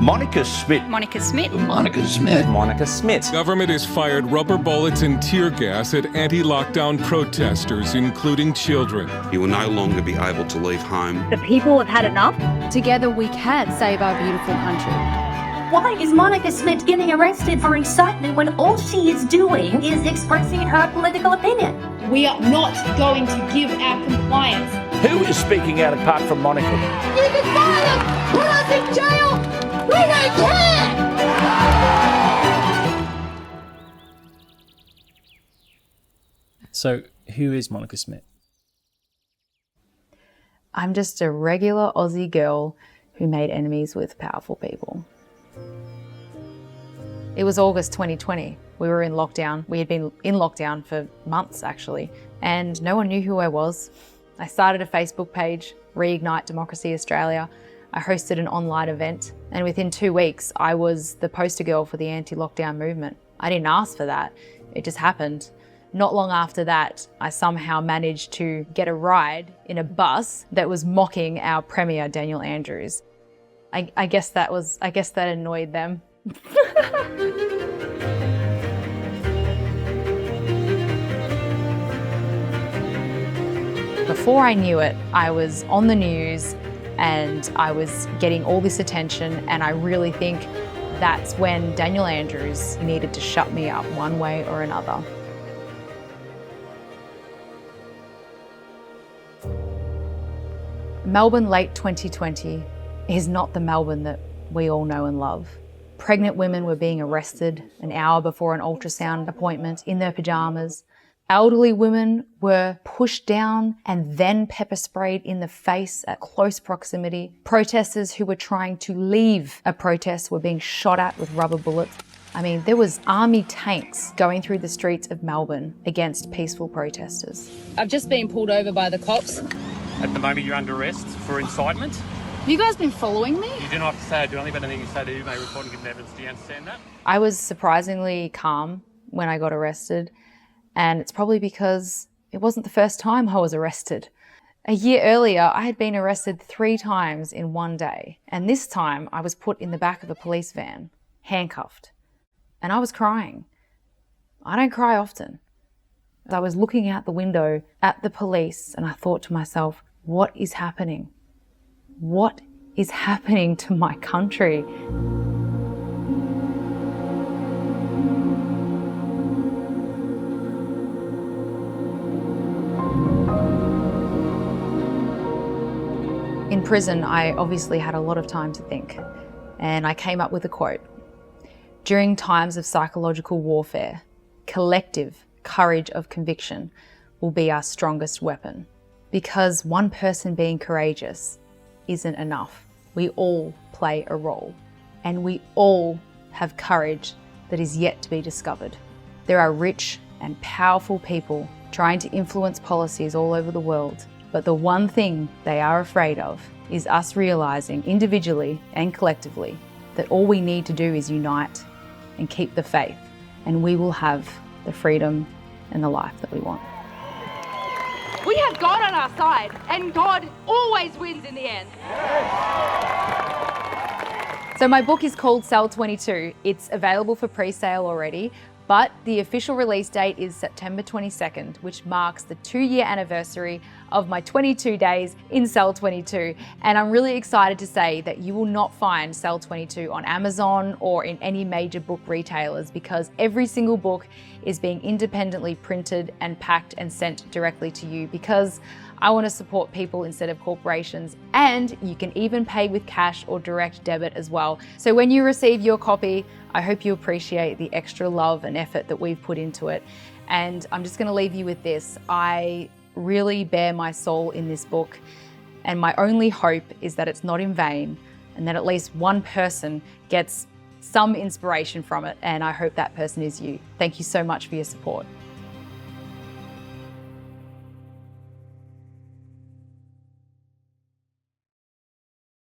Monica Smit. Monica Smit. Monica Smit. Monica Smit. Government has fired rubber bullets and tear gas at anti-lockdown protesters, including children. You will no longer be able to leave home. The people have had enough. Together we can save our beautiful country. Why is Monica Smit getting arrested for incitement when all she is doing is expressing her political opinion? We are not going to give our compliance. Who is speaking out apart from Monica? You can fire us! Put us in jail! We don't care! So, who is Monica Smit? I'm just a regular Aussie girl who made enemies with powerful people. It was August 2020. We were in lockdown. We had been in lockdown for months actually, and no one knew who I was. I started a Facebook page, Reignite Democracy Australia. I hosted an online event, and within 2 weeks, I was the poster girl for the anti-lockdown movement. I didn't ask for that, it just happened. Not long after that, I somehow managed to get a ride in a bus that was mocking our Premier, Daniel Andrews. I guess that annoyed them. Before I knew it, I was on the news and I was getting all this attention, and I really think that's when Daniel Andrews needed to shut me up one way or another. Melbourne late 2020 is not the Melbourne that we all know and love. Pregnant women were being arrested an hour before an ultrasound appointment in their pyjamas. Elderly women were pushed down and then pepper sprayed in the face at close proximity. Protesters who were trying to leave a protest were being shot at with rubber bullets. I mean, there was army tanks going through the streets of Melbourne against peaceful protesters. I've just been pulled over by the cops. At the moment, you're under arrest for incitement. Have you guys been following me? You do not have to say I do anything, but anything you say to you may report and give evidence. Do you understand that? I was surprisingly calm when I got arrested, and it's probably because it wasn't the first time I was arrested. A year earlier, I had been arrested 3 times in one day, and this time I was put in the back of a police van, handcuffed, and I was crying. I don't cry often. I was looking out the window at the police and I thought to myself, what is happening? What is happening to my country? In prison, I obviously had a lot of time to think, and I came up with a quote. During times of psychological warfare, collective courage of conviction will be our strongest weapon. Because one person being courageous isn't enough. We all play a role, and we all have courage that is yet to be discovered. There are rich and powerful people trying to influence policies all over the world, but the one thing they are afraid of is us realizing individually and collectively that all we need to do is unite and keep the faith, and we will have the freedom and the life that we want. We have God on our side, and God always wins in the end. So my book is called Cell 22. It's available for pre-sale already, but the official release date is September 22nd, which marks the 2-year anniversary of my 22 days in Cell 22. And I'm really excited to say that you will not find Cell 22 on Amazon or in any major book retailers, because every single book is being independently printed and packed and sent directly to you, because I want to support people instead of corporations, and you can even pay with cash or direct debit as well. So when you receive your copy, I hope you appreciate the extra love and effort that we've put into it. And I'm just going to leave you with this. I really bear my soul in this book, and my only hope is that it's not in vain, and that at least one person gets some inspiration from it, and I hope that person is you. Thank you so much for your support.